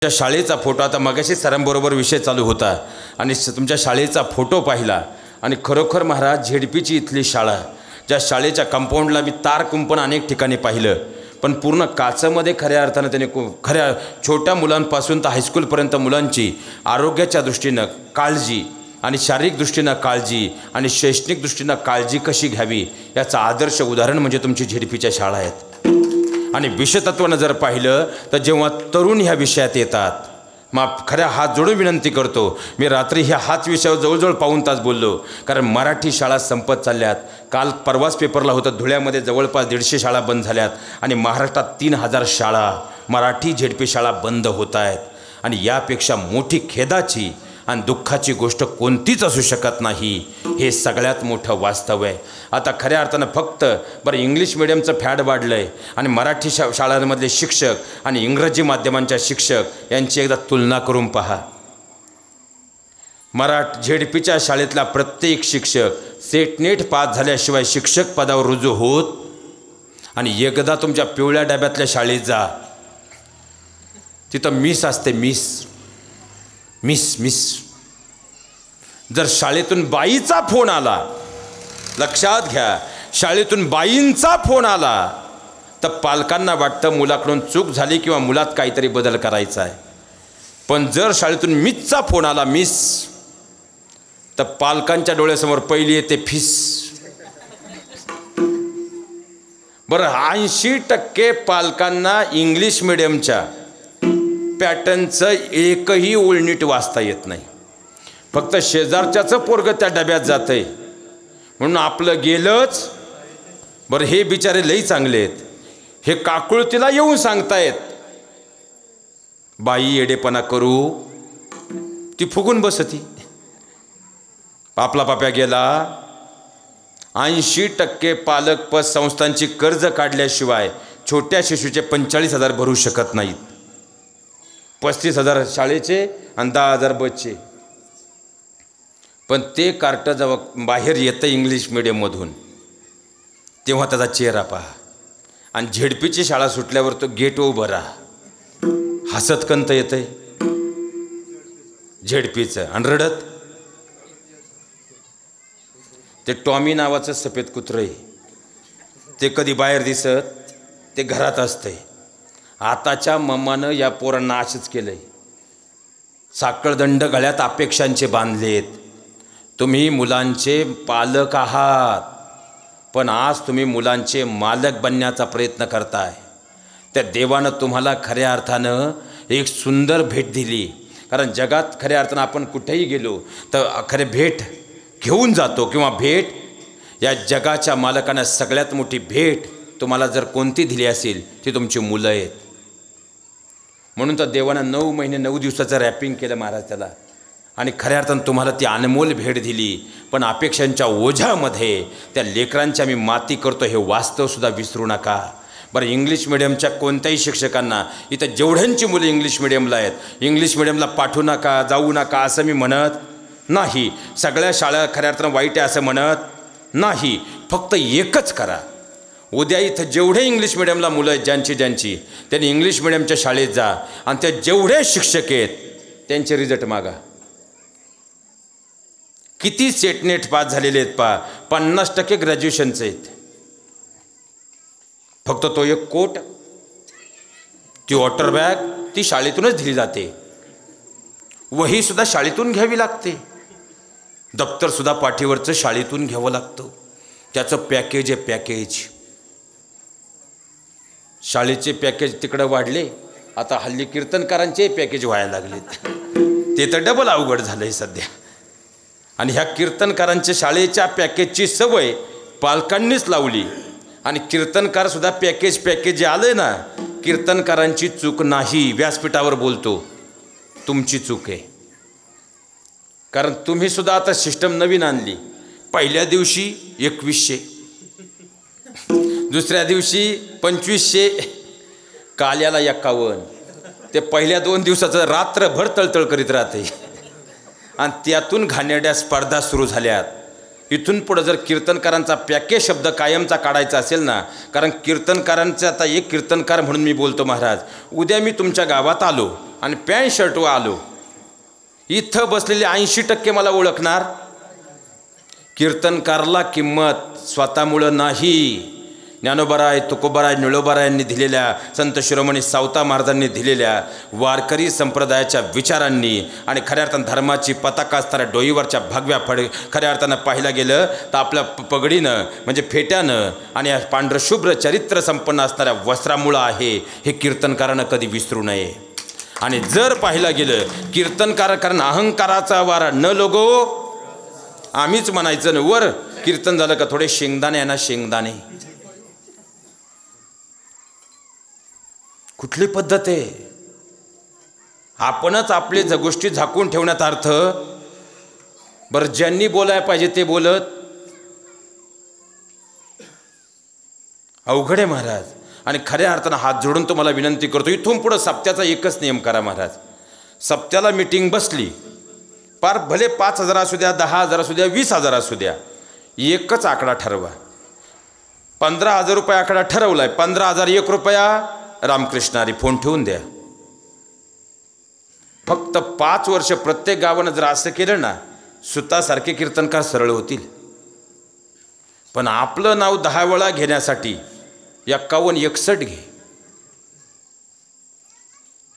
तुमच्या शाळेचा फोटो, आता मगाशी सरांबरोबर विषय चालू होता आणि तुमच्या शाळेचा फोटो पाहिला आणि खरोखर महाराज झेडपीची इथली शाळा, ज्या शाळेच्या कंपाऊंडला मी तार कुंपण अनेक ठिकाणी पाहिलं, पण पूर्ण काचेमध्ये खऱ्या अर्थानं त्याने खऱ्या छोट्या मुलांपासून तर हायस्कूलपर्यंत मुलांची आरोग्याच्या दृष्टीनं काळजी आणि शारीरिक दृष्टीनं काळजी आणि शैक्षणिक दृष्टीनं काळजी कशी घ्यावी याचं आदर्श उदाहरण म्हणजे तुमची झेडपीच्या शाळा आहेत। आणि विषयतत्वानं जर पाहिलं तर जेव्हा तरुण ह्या विषयात येतात, मग खऱ्या हात जोडून विनंती करतो, मी रात्री ह्या हाच विषयावर जवळजवळ पाऊण तास बोललो, कारण मराठी शाळा संपत चालल्यात। काल परवाच पेपरला होतं, धुळ्यामध्ये जवळपास 150 शाळा बंद झाल्यात आणि महाराष्ट्रात 3000 शाळा मराठी झेडपी शाळा बंद होत आहेत। आणि यापेक्षा मोठी खेदाची आणि दुःखाची गोष्ट कोणतीच असू शकत नाही, हे सगळ्यात मोठं वास्तव आहे। आता खऱ्या अर्थानं फक्त बरं इंग्लिश मिडियमचं फॅड वाढलं आहे आणि मराठी शाळांमधले शिक्षक आणि इंग्रजी माध्यमांच्या शिक्षक यांची एकदा तुलना करून पहा। झेडपीच्या शाळेतला प्रत्येक शिक्षक सेट नेट पास झाल्याशिवाय शिक्षक पदावर रुजू होत, आणि एकदा तुमच्या पिवळ्या डब्यातल्या शाळेत जा, तिथं मिस असते, मिस मिस मिस जर शाळेतून बाईचा फोन आला, लक्षात घ्या, शाळेतून बाईंचा फोन आला तर पालकांना वाटतं मुलाकडून चूक झाली किंवा मुलात काहीतरी बदल करायचा आहे। पण जर शाळेतून मिसचा फोन आला, मिस, तर पालकांच्या डोळ्यासमोर पहिली येते फिस। बरं 80% पालकांना इंग्लिश मिडियमच्या पॅटर्नचं एकही ओळ नीट वाचता येत नाही, फक्त शेजारच्याचं पोरगं त्या डब्यात जातंय म्हणून आपलं गेलंच। बरं हे बिचारे लई चांगले आहेत, हे काकुळतीला येऊन सांगतायत बाई येडेपणा करू, ती फुगून बसती। आपला पाप्या गेला, 80% पालक पतसंस्थांची कर्ज काढल्याशिवाय छोट्या शिशूचे 45,000 भरू शकत नाहीत, 35,000 शाळेचे आणि 10,000 बसचे। पण ते कार्ट जेव्हा बाहेर येतं इंग्लिश मिडियममधून, तेव्हा त्याचा चेहरा पहा, आणि झेडपीची शाळा सुटल्यावर तो गेट उभं राहा, हसत कंत येतंय झेडपीचं आणि रडत। ते टॉमी नावाचं सफेद कुत्रं आहे, ते कधी बाहेर दिसत, ते घरात असतंय। आताच्या मम्मानं या पोरांना असंच केलंय, साखळदंड गळ्यात अपेक्षांचे बांधलेत। तुम्ही मुलांचे पालक आहात, पण आज तुम्ही मुलांचे मालक बनण्याचा प्रयत्न करताय। त्या देवानं तुम्हाला खऱ्या अर्थानं एक सुंदर भेट दिली, कारण जगात खऱ्या अर्थानं आपण कुठेही गेलो तर खरे भेट घेऊन जातो, किंवा भेट या जगाच्या मालकानं सगळ्यात मोठी भेट तुम्हाला जर कोणती दिली असेल ती तुमची मुलं आहेत। म्हणून तर देवानं 9 महिने 9 दिवसाचं रॅपिंग केलं महाराज त्याला, आणि खऱ्या अर्थानं तुम्हाला ती अनमोल भेट दिली। पण अपेक्षांच्या ओझ्यामध्ये त्या लेकरांच्या मी माती करतो हे वास्तवसुद्धा विसरू नका। बरं इंग्लिश मिडियमच्या कोणत्याही शिक्षकांना, इथं जेवढ्यांची मुलं इंग्लिश मिडियमला आहेत, इंग्लिश मिडियमला पाठवू नका, जाऊ नका असं मी म्हणत नाही, सगळ्या शाळा खऱ्या अर्थानं वाईट आहे असं म्हणत नाही, फक्त एकच करा, उद्या इथं जेवढे इंग्लिश मिडियमला मुलं आहेत ज्यांची त्यांनी इंग्लिश मिडियमच्या शाळेत जा, आणि ते जेवढे शिक्षक आहेत त्यांचे रिझल्ट मागा। किती सेट नेट पास झालेले आहेत पहा, 50% ग्रॅज्युएशनचे आहेत। फक्त तो एक कोट, ती वॉटर बॅग ती शाळेतूनच दिली जाते, वहीसुद्धा शाळेतून घ्यावी लागते, दप्तरसुद्धा पाठीवरचं शाळेतून घ्यावं लागतं, त्याचं पॅकेज आहे पॅकेज। शाळेचे पॅकेज तिकडं वाढले, आता हल्ली कीर्तनकारांचे पॅकेज व्हायला लागलेत, ते तर डबल अवघड झालं आहे सध्या। आणि ह्या कीर्तनकारांच्या शाळेच्या पॅकेजची सवय पालकांनीच लावली, आणि कीर्तनकारसुद्धा पॅकेज आलं ना, कीर्तनकारांची चूक नाही, व्यासपीठावर बोलतो तुमची चूक आहे, कारण तुम्हीसुद्धा आता सिस्टम नवीन आणली। पहिल्या दिवशी 2100, दुसऱ्या दिवशी 2500, काल याला 51, ते पहिल्या 2 दिवसाचं रात्रभर तळतळ करीत राहते, आणि त्यातून घाणेरड्या स्पर्धा सुरू झाल्यात। इथून पुढं जर कीर्तनकारांचा पॅकेज शब्द कायमचा काढायचा असेल ना, कारण कीर्तनकारांचा आता एक कीर्तनकार म्हणून मी बोलतो महाराज, उद्या मी तुमच्या गावात आलो आणि पॅन्ट शर्टवर आलो. इथं बसलेले 80% मला ओळखणार. कीर्तनकारला किंमत स्वतःमुळं नाही, ज्ञानोबाराय, तुकोबाराय, निळोबारायांनी दिलेल्या, संत शिरोमणी सावता महाराजांनी दिलेल्या वारकरी संप्रदायाच्या विचारांनी आणि खऱ्या अर्थानं धर्माची पताका असणाऱ्या डोईवरच्या भगव्या खऱ्या अर्थानं पाहायला गेलं तर आपल्या पगडीनं म्हणजे फेट्यानं आणि पांढरशुभ्र चरित्र संपन्न असणाऱ्या वस्त्रामुळं आहे. हे कीर्तनकारानं कधी विसरू नये. आणि जर पाहायला गेलं कीर्तनकार कारण अहंकाराचा वारा न लोगो, आम्हीच म्हणायचं ना वर कीर्तन झालं का थोडे शेंगदाणे आहे ना शेंगदाणे. कुठली पद्धत आहे? आपणच आपले गोष्टी झाकून ठेवण्यात अर्थ. बरं ज्यांनी बोलायला पाहिजे ते बोलत. अवघड आहे महाराज. आणि खऱ्या अर्थानं हात जोडून तुम्हाला विनंती करतो, इथून पुढं सप्त्याचा एकच नियम करा महाराज. सप्त्याला मीटिंग बसली, पार भले 5,000 असू द्या, 10,000 असू द्या, 20,000 असू द्या, एकच आकडा ठरवा. 15,000 रुपये आकडा ठरवलाय, 15,001 रुपया रामकृष्णारी फोन ठेवून द्या. फक्त 5 वर्ष प्रत्येक गावानं जर असं केलं ना, सुतासारखे कीर्तनकार सरळ होतील. पण आपलं नाव 10 वेळा घेण्यासाठी 51-61 घे.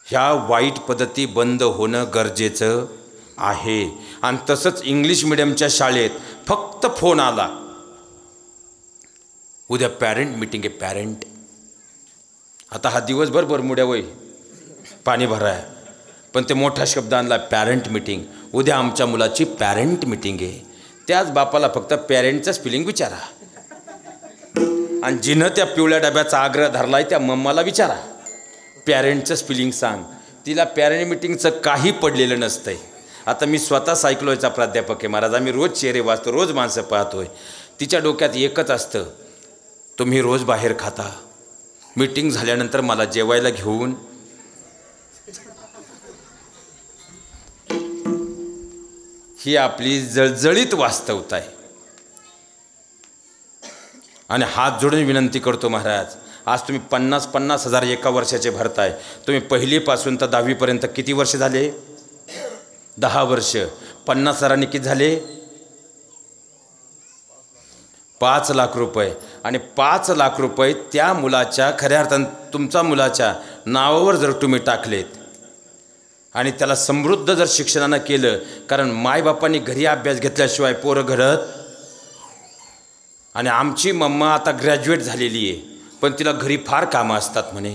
ह्या वाईट पद्धती बंद होणं गरजेचं आहे. आणि तसंच इंग्लिश मिडियमच्या शाळेत फक्त फोन आला, उद्या पॅरेंट मीटिंग आहे, पॅरेंट. आता हा दिवसभर बरमुड्या वय पाणी भराय, पण ते मोठा शब्द आणला पॅरेंट मीटिंग. उद्या आमच्या मुलाची पॅरेंट मीटिंग आहे. त्याच बापाला फक्त पॅरेंटचं स्पेलिंग विचारा. आणि जिनं त्या पिवळ्या डब्याचा आग्रह धरलाय त्या मम्माला विचारा पॅरेंटचं स्पेलिंग सांग. तिला पॅरेंट मीटिंगचं काही पडलेलं नसतंय. आता मी स्वतः सायकोलॉजीचा प्राध्यापक आहे महाराज. आम्ही रोज चेहरे वाचतो, रोज माणसं पाहतोय. तिच्या डोक्यात एकच असतं, तुम्ही रोज बाहेर खाता, मीटिंग झाल्यानंतर मला जेवायला घेऊन. ही आपली जळजळीत वास्तवता आहे. आणि हात जोडून विनंती करतो महाराज, आज तुम्ही 50,000 एका वर्षाचे भरताय. तुम्ही पहिलीपासून तर 10वीपर्यंत किती वर्ष झाले? 10 वर्ष. 50,000 किती झाले? 5 लाख रुपये. आणि 5 लाख रुपये त्या मुलाच्या खऱ्या अर्थानं तुमच्या मुलाच्या नावावर जर तुम्ही टाकलेत आणि त्याला समृद्ध जर शिक्षणानं केलं, कारण मायबापांनी घरी अभ्यास घेतल्याशिवाय पोरं घडत. आणि आमची मम्मा आता ग्रॅज्युएट झालेली आहे, पण तिला घरी फार कामं असतात म्हणे.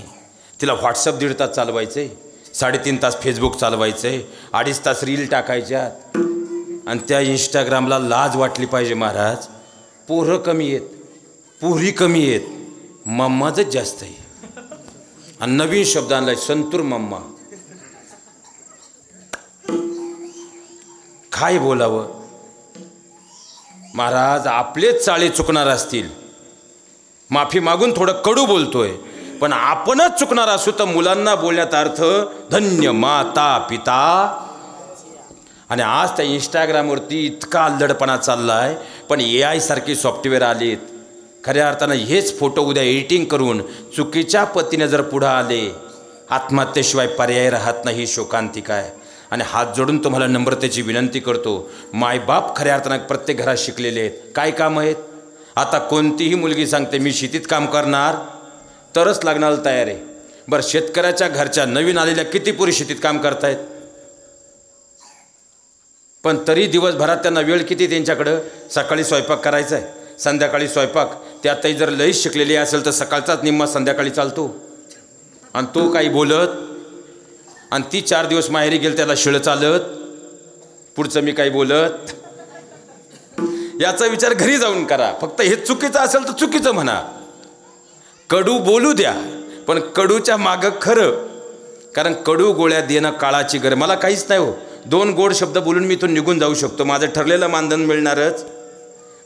तिला व्हॉट्सअप 1.5 तास चालवायचं आहे, 3.5 तास फेसबुक चालवायचं आहे, 2.5 तास रील टाकायच्यात. आणि त्या इंस्टाग्रामला लाज वाटली पाहिजे महाराज. पोरं कमी आहेत, पोरी कमी आहेत, मम्माच जास्त आहे. आणि नवीन शब्द आणलाय संतूर मम्मा. काय बोलावं महाराज? आपलेच चाळे चुकणार असतील, माफी मागून थोडं कडू बोलतोय, पण आपणच चुकणार असू तर मुलांना बोलण्यात अर्थ धन्य माता पिता. आणि आज त्या इंस्टाग्रामवरती इतका अल्लडपणा चाललाय, पण AI सारखी सॉफ्टवेअर आलीत. खऱ्या अर्थानं हेच फोटो उद्या एडिटिंग करून चुकीच्या पद्धतीने जर पुढं आले, आत्महत्येशिवाय पर्याय राहत नाही. शोकांतिका आहे. आणि हात जोडून तुम्हाला नम्रतेची विनंती करतो, मायबाप खऱ्या अर्थानं प्रत्येक घरात शिकलेले आहेत. काय काम आहेत? आता कोणतीही मुलगी सांगते मी शेतीत काम करणार तरच लग्नाला तयार आहे. बरं, शेतकऱ्याच्या घरच्या नवीन आलेल्या किती पुरी शेतीत काम करतायत, पण तरी दिवसभरात त्यांना वेळ किती त्यांच्याकडं? सकाळी स्वयंपाक करायचा आहे, संध्याकाळी स्वयंपाक. त्यातही जर लईच शिकलेली असेल तर सकाळचाच निम्मा संध्याकाळी चालतो. आणि तो काही बोलत. आणि ती 4 दिवस माहेरी गेल त्याला शिळ चालत, पुढचं मी काही बोलत. याचा विचार घरी जाऊन करा. फक्त हे चुकीचं असेल तर चुकीचं म्हणा, कडू बोलू द्या, पण कडूच्या मागं खरं. कारण कडू गोळ्या देणं काळाची गरज. मला काहीच नाही हो, 2 गोड शब्द बोलून मी इथून निघून जाऊ शकतो, माझं ठरलेलं मानधन मिळणारच.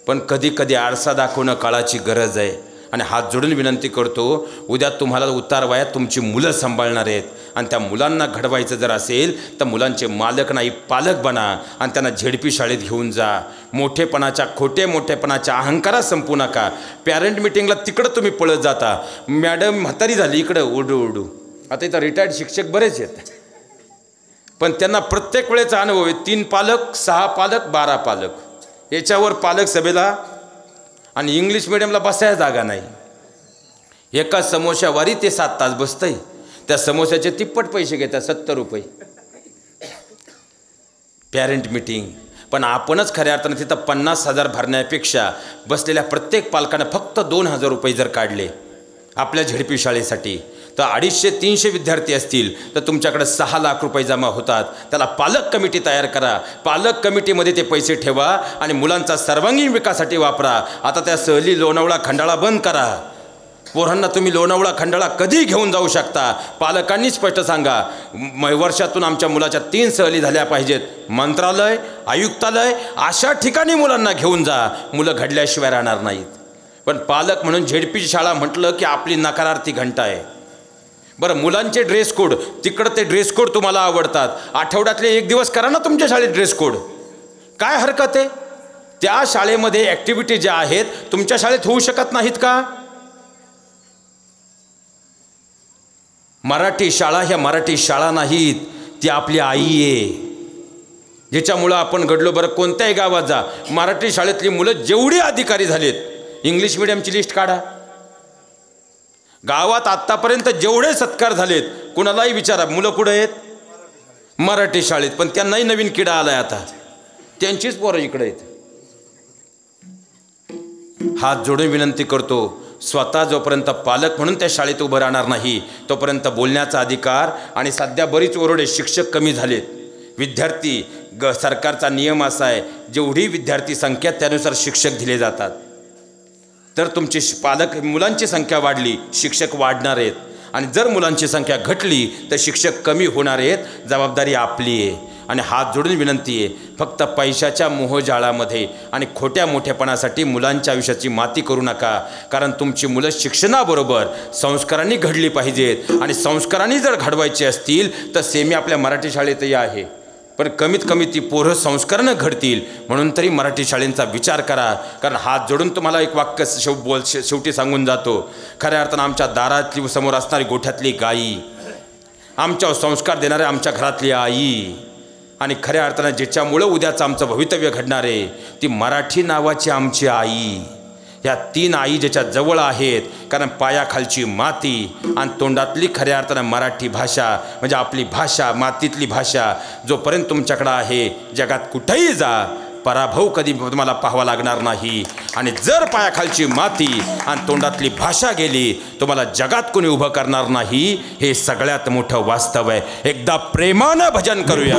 पण कधी कधी आरसा दाखवणं काळाची गरज आहे. आणि हात जोडून विनंती करतो, उद्या तुम्हाला उतार वयात तुमची मुलं सांभाळणार आहेत. आणि त्या मुलांना घडवायचं जर असेल तर मुलांचे मालक नाही पालक बना. आणि त्यांना झेडपी शाळेत घेऊन जा. मोठेपणाच्या खोटे मोठेपणाच्या अहंकारात संपू नका. पॅरेंट मिटिंगला तिकडं तुम्ही पळत जाता, मॅडम म्हातारी झाली इकडं ओरडू ओरडू. आता इथं रिटायर्ड शिक्षक बरेच आहेत, पण त्यांना प्रत्येक वेळेचा अनुभव आहे 3 पालक 6 पालक 12 पालक याच्यावर पालक सभेला आणि इंग्लिश मिडियमला बसायला जागा नाही. एका समोशावारी ते 7 तास बसतंय. त्या समोश्याचे तिप्पट पैसे घेतात 70 रुपये पॅरेंट मीटिंग. पण आपणच खऱ्या अर्थानं तिथं 50,000 भरण्यापेक्षा बसलेल्या प्रत्येक पालकानं फक्त 2,000 रुपये जर काढले आपल्या झेडपी शाळेसाठी तर 250-300 विद्यार्थी असतील तर तुमच्याकडे 6 लाख रुपये जमा होतात. त्याला पालक कमिटी तयार करा. पालक कमिटीमध्ये ते पैसे ठेवा आणि मुलांचा सर्वांगीण विकासासाठी वापरा. आता त्या सहली लोणावळा खंडाळा बंद करा. पोरांना तुम्ही लोणावळा खंडाळा कधी घेऊन जाऊ शकता पालकांनी स्पष्ट सांगा. वर्षातून आमच्या मुलाच्या 3 सहली झाल्या पाहिजेत. मंत्रालय आयुक्तालय अशा ठिकाणी मुलांना घेऊन जा. मुलं घडल्याशिवाय राहणार नाहीत. पण पालक म्हणून झेडपी शाळा म्हटलं की आपली नकारार्थी घंटा आहे. बरं मुलांचे ड्रेस कोड तिकडं ते ड्रेस कोड तुम्हाला आवडतात. आठवड्यातले 1 दिवस करा ना तुमच्या शाळेत ड्रेस कोड. काय हरकत आहे. त्या शाळेमध्ये ॲक्टिव्हिटी ज्या आहेत तुमच्या शाळेत होऊ शकत नाहीत का. मराठी शाळा ह्या मराठी शाळा नाहीत. ती आपली आई आहे ज्याच्यामुळं आपण घडलो. बरं कोणत्याही गावात जा मराठी शाळेतली मुलं जेवढी अधिकारी झालेत इंग्लिश मिडियमची लिस्ट काढा. गावात आत्तापर्यंत जेवढे सत्कार झालेत कुणालाही विचारा मुलं कुठं आहेत मराठी शाळेत. पण त्यांनाही नवीन किडा आलाय आता त्यांचीच पोरं इकडे आहेत. हात जोडून विनंती करतो स्वतः जोपर्यंत पालक म्हणून त्या शाळेत उभं राहणार नाही तोपर्यंत बोलण्याचा अधिकार. आणि सध्या बरीच ओरडे शिक्षक कमी झालेत. विद्यार्थी सरकारचा नियम असा आहे जेवढी विद्यार्थी संख्या त्यानुसार शिक्षक दिले जातात. तर तुमची पालक मुलांची संख्या वाढली शिक्षक वाढणार आहेत. आणि जर मुलांची संख्या घटली तर शिक्षक कमी होणार आहेत. जबाबदारी आपली आहे. आणि हात जोडून विनंती आहे फक्त पैशाच्या मोहजाळामध्ये आणि खोट्या मोठेपणासाठी मुलांच्या आयुष्याची माती करू नका. कारण तुमची मुलं शिक्षणाबरोबर संस्कारांनी घडली पाहिजेत. आणि संस्कारांनी जर घडवायचे असतील तर सेमी आपल्या मराठी शाळेतही आहे. पण कमीत कमी ती पोरं संस्कारानं घडतील म्हणून तरी मराठी शाळेंचा विचार करा. कारण हात जोडून तुम्हाला एक वाक्य शेवटी सांगून जातो. खऱ्या अर्थानं आमच्या दारातली समोर असणारी गोठ्यातली गाई आमच्यावर संस्कार देणारे आमच्या घरातली आई आणि खऱ्या अर्थानं ज्याच्यामुळं उद्याचं आमचं भवितव्य घडणार आहे ती मराठी नावाची आमची आई. ह्या 3 आई ज्याच्या जवळ आहेत. कारण पायाखालची माती आणि तोंडातली खऱ्या अर्थानं मराठी भाषा म्हणजे आपली भाषा मातीतली भाषा जोपर्यंत तुमच्याकडं आहे जगात कुठेही जा पराभव कधी तुम्हाला पाहावा लागणार नाही. आणि जर पायाखालची माती आणि तोंडातली भाषा गेली तुम्हाला जगात कोणी उभं करणार नाही. हे सगळ्यात मोठं वास्तव आहे. एकदा प्रेमानं भजन करूया.